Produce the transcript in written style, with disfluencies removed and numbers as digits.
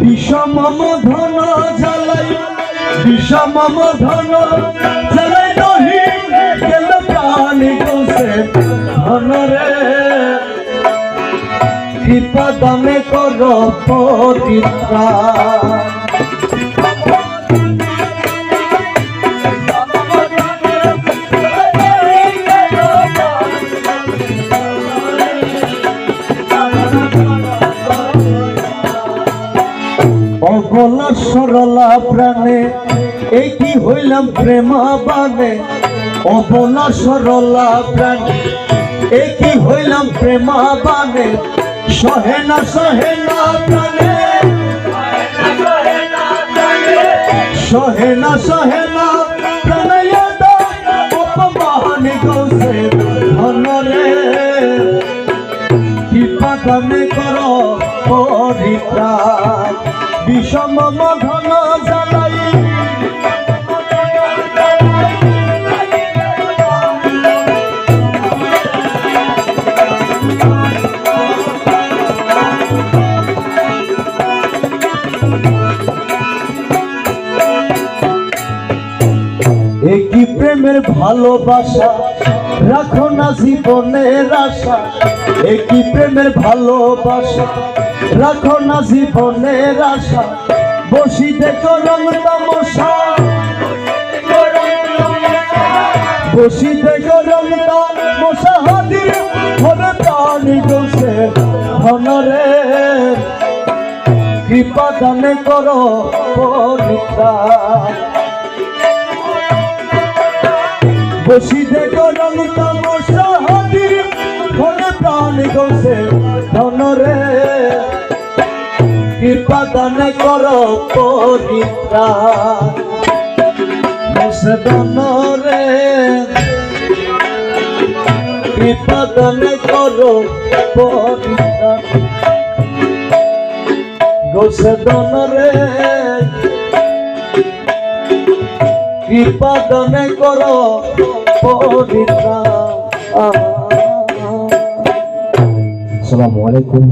বিষম ধন জ্বালাই বিষম ধন জ্বালাই নহি গেল প্রাণ গোসে ধনরে কৃপা দানে কর পবিত্রাণ। অবলা সরলা প্রাণে এই কি হইলাম প্রেমাবানে। অবলা সরলা প্রাণে এই কি হইলাম প্রেমাবানে। সহে না প্রাণে সহে না প্রাণে অপমান গোসে ধনরে কৃপা দানে কর পবিত্রাণ। বিষম ধন জ্বালাই একই প্রেমের ভালোবাসা রাখো না জীবনের আশা। একই প্রেমের ভালোবাসা রাখো না জীবনের আশা। বসি দেখো রং তামশা বসি দেখো রং তামশা। হাদির ধরে প্রাণী গোসে ধনরে কৃপা দানে করো পবিত্রাণ। বসি দেখো রং তামশা হাদির ধরে প্রাণী গোসে ধনরে কৃপা দানে করো পবিত্রাণ। গোসে ধনরে কৃপা দানে করো পবিত্রাণ। গোসে ধনরে কৃপা দানে করো পবিত্রাণ। আসসালামু আলাইকুম।